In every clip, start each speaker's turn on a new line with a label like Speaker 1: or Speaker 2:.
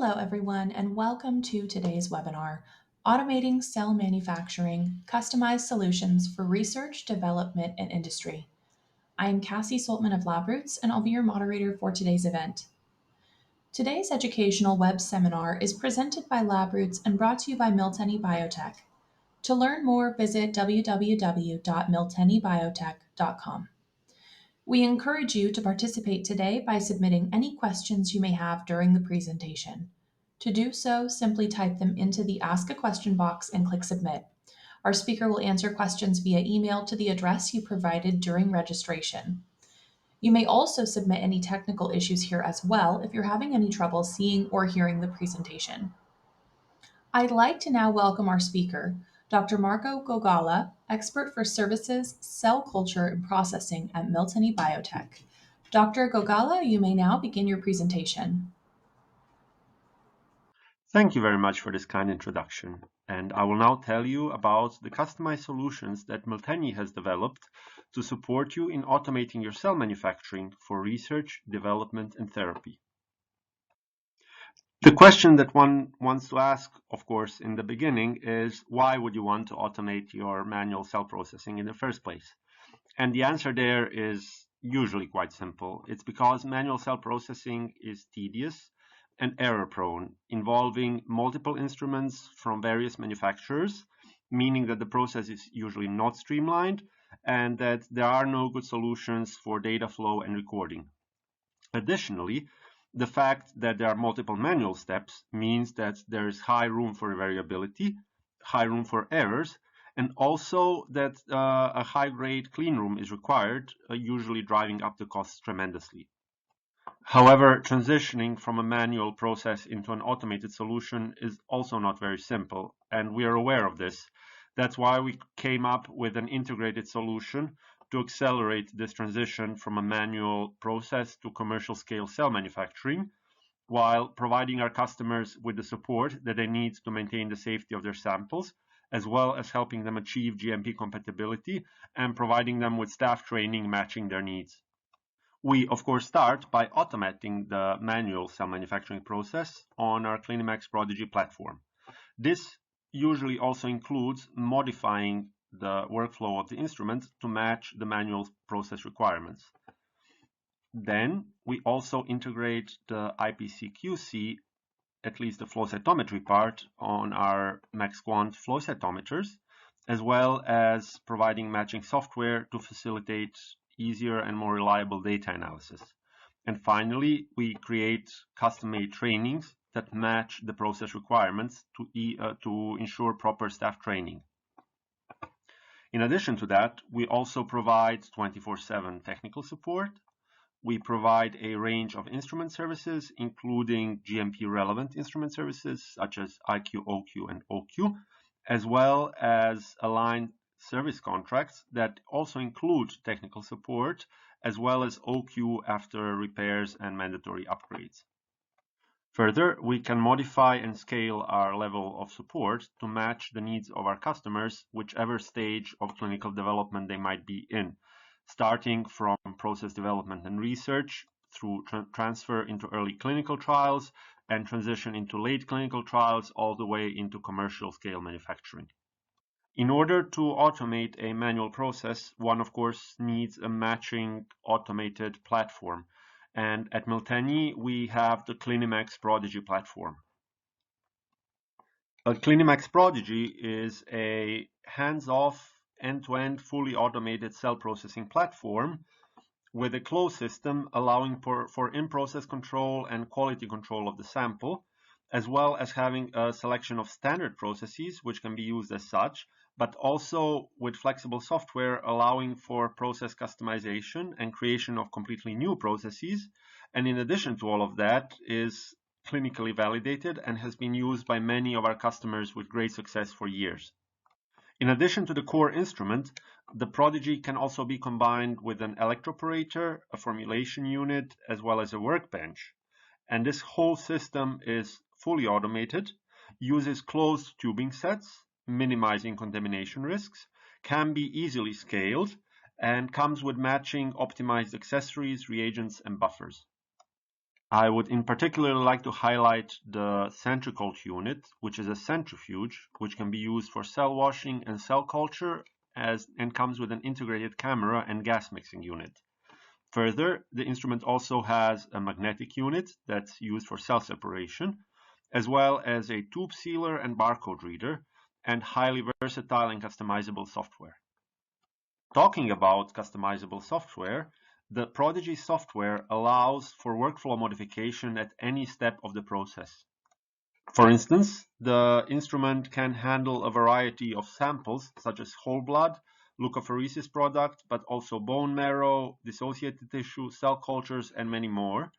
Speaker 1: Hello, everyone, and welcome to today's webinar, Automating Cell Manufacturing, Customized Solutions for Research, Development, and Industry. I am Cassie Soltman of Labroots, and I'll be your moderator for today's event. Today's educational web seminar is presented by Labroots and brought to you by Miltenyi Biotech. To learn more, visit www.miltenyibiotech.com. We encourage you to participate today by submitting any questions you may have during the presentation. To do so, simply type them into the Ask a Question box and click Submit. Our speaker will answer questions via email to the address you provided during registration. You may also submit any technical issues here as well if you're having any trouble seeing or hearing the presentation. I'd like to now welcome our speaker, Dr. Marko Gogala, expert for services, cell culture, and processing at Miltenyi Biotech. Dr. Gogala, you may now begin your presentation.
Speaker 2: Thank you very much for this kind introduction, and I will now tell you about the customized solutions that Miltenyi has developed to support you in automating your cell manufacturing for research, development, and therapy. The question that one wants to ask, of course, in the beginning is, why would you want to automate your manual cell processing in the first place? And the answer there is usually quite simple. It's because manual cell processing is tedious and error-prone, involving multiple instruments from various manufacturers, meaning that the process is usually not streamlined and that there are no good solutions for data flow and recording. Additionally, the fact that there are multiple manual steps means that there is high room for variability, high room for errors, and also that a high-grade clean room is required, usually driving up the costs tremendously. However, transitioning from a manual process into an automated solution is also not very simple, and we are aware of this. That's why we came up with an integrated solution to accelerate this transition from a manual process to commercial-scale cell manufacturing, while providing our customers with the support that they need to maintain the safety of their samples, as well as helping them achieve GMP compatibility and providing them with staff training matching their needs. We, of course, start by automating the manual cell manufacturing process on our CliniMax Prodigy platform. This usually also includes modifying the workflow of the instrument to match the manual process requirements. Then we also integrate the IPC-QC, at least the flow cytometry part, on our MaxQuant flow cytometers, as well as providing matching software to facilitate easier and more reliable data analysis. And finally, we create custom-made trainings that match the process requirements to ensure proper staff training. In addition to that, we also provide 24/7 technical support. We provide a range of instrument services, including GMP-relevant instrument services such as IQ, OQ, and OQ, as well as aligned service contracts that also include technical support, as well as OQ after repairs and mandatory upgrades. Further, we can modify and scale our level of support to match the needs of our customers, whichever stage of clinical development they might be in, starting from process development and research through transfer into early clinical trials and transition into late clinical trials all the way into commercial scale manufacturing. In order to automate a manual process, one of course needs a matching automated platform. And at Miltenyi, we have the CliniMax Prodigy platform. A CliniMax Prodigy is a hands-off, end-to-end, fully automated cell processing platform with a closed system allowing for in-process control and quality control of the sample, as well as having a selection of standard processes which can be used as such, but also with flexible software allowing for process customization and creation of completely new processes. And in addition to all of that, is clinically validated and has been used by many of our customers with great success for years. In addition to the core instrument, the Prodigy can also be combined with an electroporator, a formulation unit, as well as a workbench. And this whole system is fully automated, uses closed tubing sets, minimizing contamination risks, can be easily scaled, and comes with matching optimized accessories, reagents, and buffers. I would in particular like to highlight the centriculture unit, which is a centrifuge which can be used for cell washing and cell culture and comes with an integrated camera and gas mixing unit. Further, the instrument also has a magnetic unit that's used for cell separation, as well as a tube sealer and barcode reader, and highly versatile and customizable software. Talking about customizable software, the Prodigy software allows for workflow modification at any step of the process. For instance, the instrument can handle a variety of samples such as whole blood, leukapheresis product, but also bone marrow, dissociated tissue, cell cultures, and many more.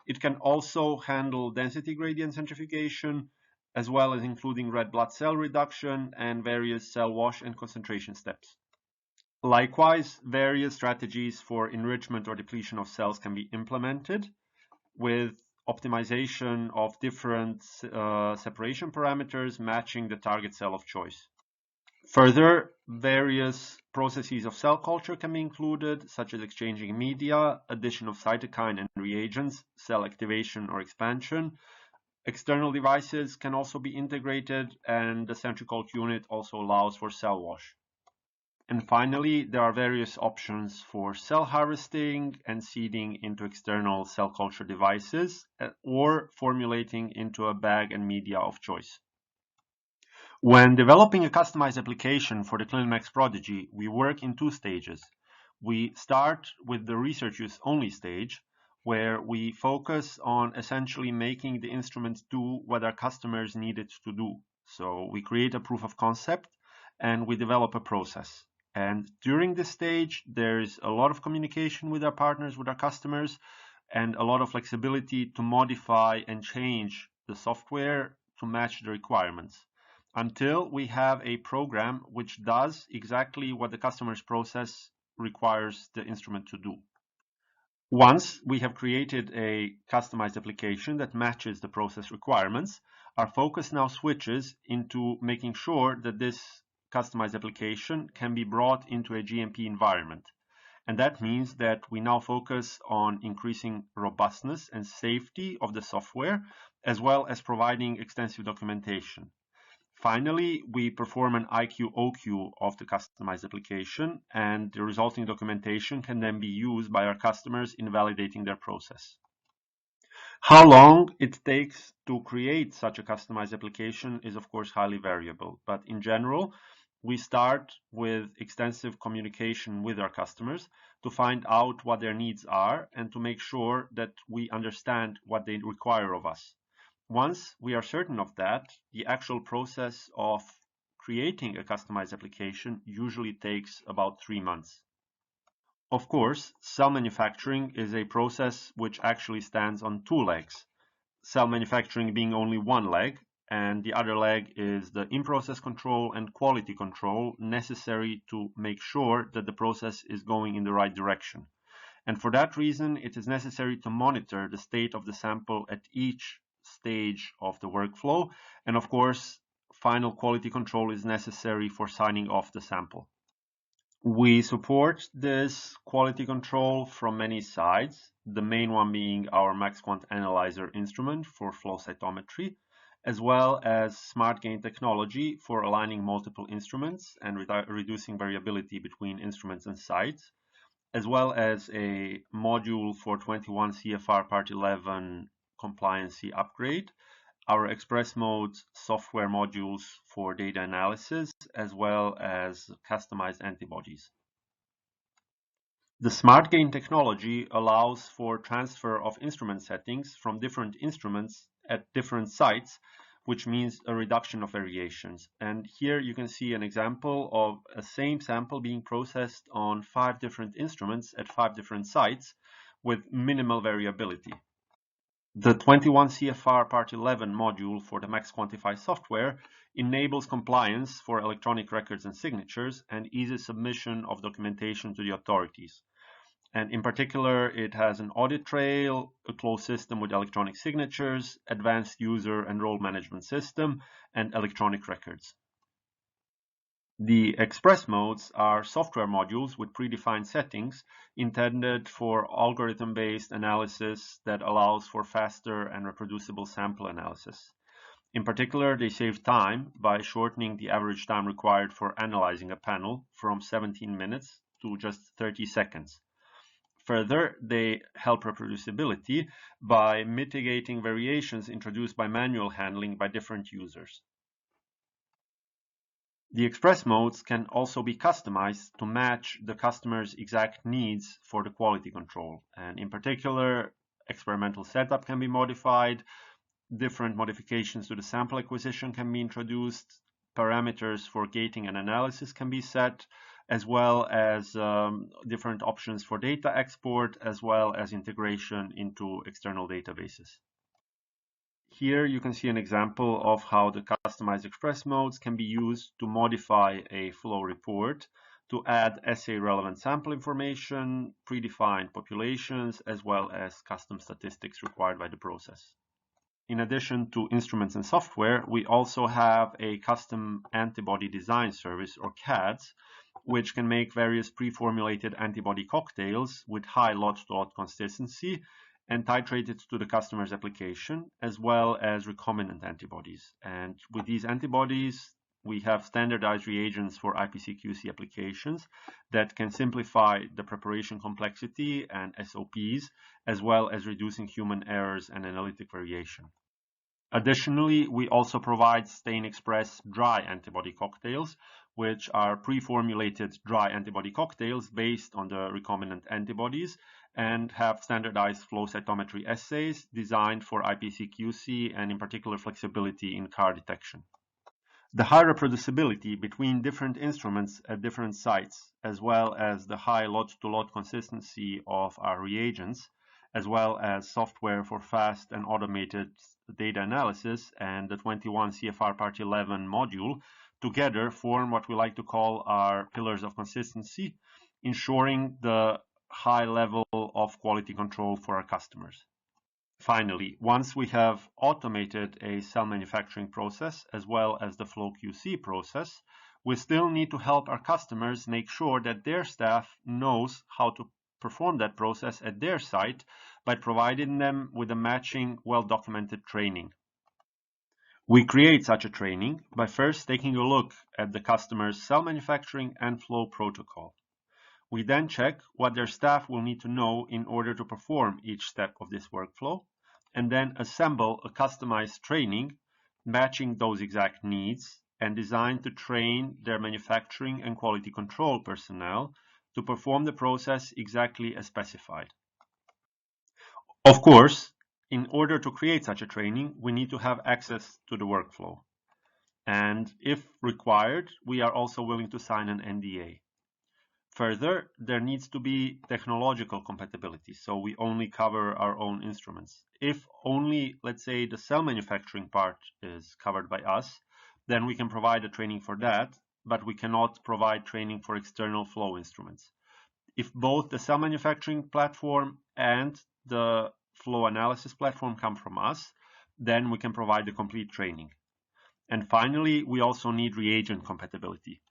Speaker 2: It can also handle density gradient centrifugation, as well as including red blood cell reduction and various cell wash and concentration steps. Likewise, various strategies for enrichment or depletion of cells can be implemented with optimization of different separation parameters matching the target cell of choice. Further, various processes of cell culture can be included, such as exchanging media, addition of cytokine and reagents, cell activation or expansion. External devices can also be integrated, and the centriculture unit also allows for cell wash. And finally, there are various options for cell harvesting and seeding into external cell culture devices or formulating into a bag and media of choice. When developing a customized application for the ClinMax Prodigy, we work in two stages. We start with the research use only stage, where we focus on essentially making the instrument do what our customers need it to do. So we create a proof of concept and we develop a process. And during this stage, there's a lot of communication with our partners, with our customers, and a lot of flexibility to modify and change the software to match the requirements until we have a program which does exactly what the customer's process requires the instrument to do. Once we have created a customized application that matches the process requirements, our focus now switches into making sure that this customized application can be brought into a GMP environment. And that means that we now focus on increasing robustness and safety of the software, as well as providing extensive documentation. Finally, we perform an IQ/OQ of the customized application, and the resulting documentation can then be used by our customers in validating their process. How long it takes to create such a customized application is, of course, highly variable, but in general, we start with extensive communication with our customers to find out what their needs are and to make sure that we understand what they require of us. Once we are certain of that, the actual process of creating a customized application usually takes about 3 months. Of course, cell manufacturing is a process which actually stands on two legs. Cell manufacturing being only one leg, and the other leg is the in-process control and quality control necessary to make sure that the process is going in the right direction. And for that reason, it is necessary to monitor the state of the sample at each stage of the workflow. And of course, final quality control is necessary for signing off the sample. We support this quality control from many sides, the main one being our MaxQuant analyzer instrument for flow cytometry, as well as SmartGain technology for aligning multiple instruments and reducing variability between instruments and sites, as well as a module for 21 CFR Part 11 compliancy upgrade, our Express Mode software modules for data analysis, as well as customized antibodies. The SmartGain technology allows for transfer of instrument settings from different instruments at different sites, which means a reduction of variations. And here you can see an example of a same sample being processed on 5 different instruments at 5 different sites with minimal variability. The 21 CFR Part 11 module for the MaxQuantify software enables compliance for electronic records and signatures and eases submission of documentation to the authorities. And in particular, it has an audit trail, a closed system with electronic signatures, advanced user and role management system, and electronic records. The express modes are software modules with predefined settings intended for algorithm-based analysis that allows for faster and reproducible sample analysis. In particular, they save time by shortening the average time required for analyzing a panel from 17 minutes to just 30 seconds. Further, they help reproducibility by mitigating variations introduced by manual handling by different users. The express modes can also be customized to match the customer's exact needs for the quality control. And in particular, experimental setup can be modified, different modifications to the sample acquisition can be introduced, parameters for gating and analysis can be set, as well as different options for data export, as well as integration into external databases. Here you can see an example of how the customized express modes can be used to modify a flow report to add assay relevant sample information, predefined populations, as well as custom statistics required by the process. In addition to instruments and software, we also have a custom antibody design service, or CADS, which can make various pre-formulated antibody cocktails with high lot-to-lot consistency and titrate it to the customer's application, as well as recombinant antibodies. And with these antibodies, we have standardized reagents for IPC-QC applications that can simplify the preparation complexity and SOPs, as well as reducing human errors and analytic variation. Additionally, we also provide Stain Express dry antibody cocktails, which are pre-formulated dry antibody cocktails based on the recombinant antibodies and have standardized flow cytometry assays designed for IPC-QC and in particular flexibility in CAR detection. The high reproducibility between different instruments at different sites, as well as the high lot-to-lot consistency of our reagents, as well as software for fast and automated data analysis, and the 21 CFR Part 11 module together form what we like to call our pillars of consistency, ensuring the high level of quality control for our customers. Finally, once we have automated a cell manufacturing process as well as the flow QC process, we still need to help our customers make sure that their staff knows how to perform that process at their site by providing them with a matching, well-documented training. We create such a training by first taking a look at the customer's cell manufacturing and flow protocol. We then check what their staff will need to know in order to perform each step of this workflow, and then assemble a customized training matching those exact needs and designed to train their manufacturing and quality control personnel to perform the process exactly as specified. Of course, in order to create such a training, we need to have access to the workflow. And if required, we are also willing to sign an NDA. Further, there needs to be technological compatibility, so we only cover our own instruments. If only, let's say, the cell manufacturing part is covered by us, then we can provide a training for that, but we cannot provide training for external flow instruments. If both the cell manufacturing platform and the flow analysis platform come from us, then we can provide the complete training. And finally, we also need reagent compatibility.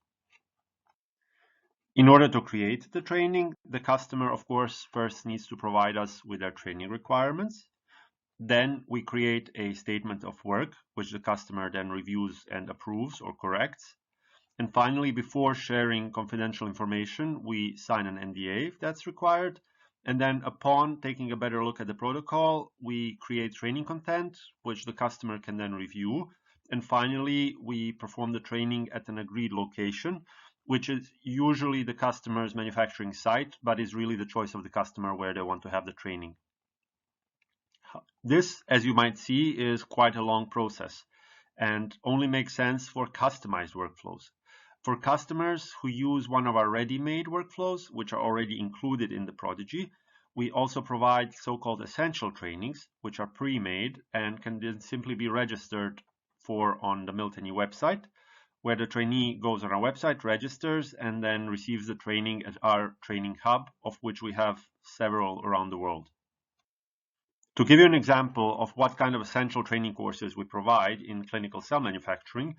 Speaker 2: In order to create the training, the customer, of course, first needs to provide us with their training requirements. Then we create a statement of work, which the customer then reviews and approves or corrects. And finally, before sharing confidential information, we sign an NDA if that's required. And then upon taking a better look at the protocol, we create training content, which the customer can then review. And finally, we perform the training at an agreed location, which is usually the customer's manufacturing site, but is really the choice of the customer where they want to have the training. This, as you might see, is quite a long process and only makes sense for customized workflows. For customers who use one of our ready-made workflows, which are already included in the Prodigy, we also provide so-called essential trainings, which are pre-made and can then simply be registered for on the Miltenyi website, where the trainee goes on our website, registers, and then receives the training at our training hub, of which we have several around the world. To give you an example of what kind of essential training courses we provide in clinical cell manufacturing,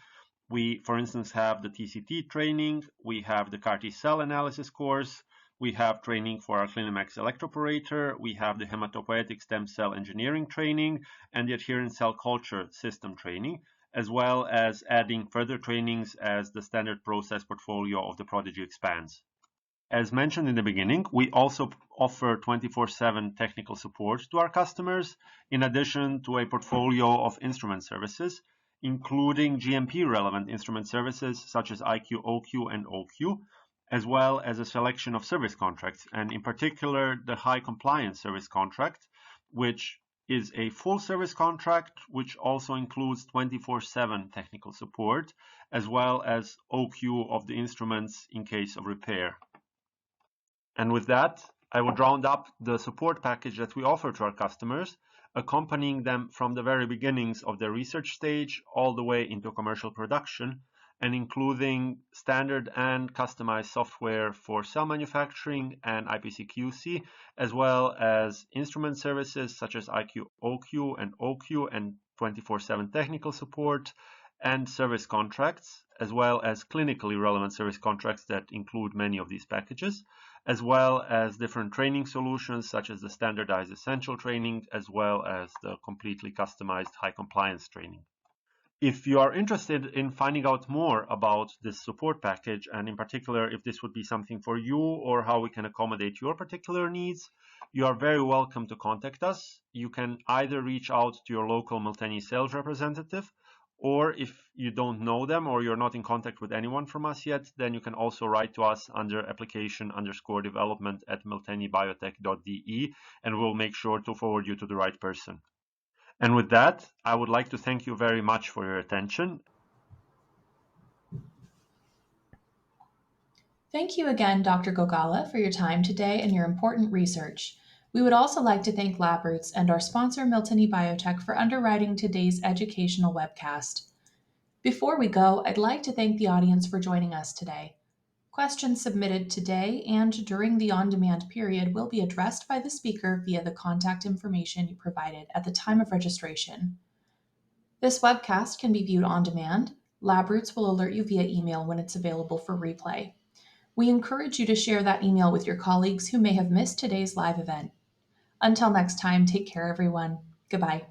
Speaker 2: We, for instance, have the TCT training, we have the CAR T cell analysis course, we have training for our Clinimax electroporator, we have the hematopoietic stem cell engineering training, and the adherent cell culture system training, as well as adding further trainings as the standard process portfolio of the Prodigy expands. As mentioned in the beginning, we also offer 24/7 technical support to our customers, in addition to a portfolio of instrument services, including GMP-relevant instrument services such as IQ, OQ, and OQ, as well as a selection of service contracts, and in particular, the high compliance service contract, which is a full service contract, which also includes 24/7 technical support, as well as OQ of the instruments in case of repair. And with that, I would round up the support package that we offer to our customers, accompanying them from the very beginnings of their research stage all the way into commercial production, and including standard and customized software for cell manufacturing and IPC/QC, as well as instrument services such as IQ, OQ, and OQ, and 24/7 technical support, and service contracts, as well as clinically relevant service contracts that include many of these packages, as well as different training solutions such as the standardized essential training, as well as the completely customized high compliance training. If you are interested in finding out more about this support package, and in particular if this would be something for you or how we can accommodate your particular needs, you are very welcome to contact us. You can either reach out to your local Miltenyi sales representative, or if you don't know them or you're not in contact with anyone from us yet, then you can also write to us under application_development@miltenyibiotech.de, and we'll make sure to forward you to the right person. And with that, I would like to thank you very much for your attention.
Speaker 1: Thank you again, Dr. Gogala, for your time today and your important research. We would also like to thank Labroots and our sponsor, Miltenyi Biotech, for underwriting today's educational webcast. Before we go, I'd like to thank the audience for joining us today. Questions submitted today and during the on-demand period will be addressed by the speaker via the contact information you provided at the time of registration. This webcast can be viewed on demand. Labroots will alert you via email when it's available for replay. We encourage you to share that email with your colleagues who may have missed today's live event. Until next time, take care, everyone. Goodbye.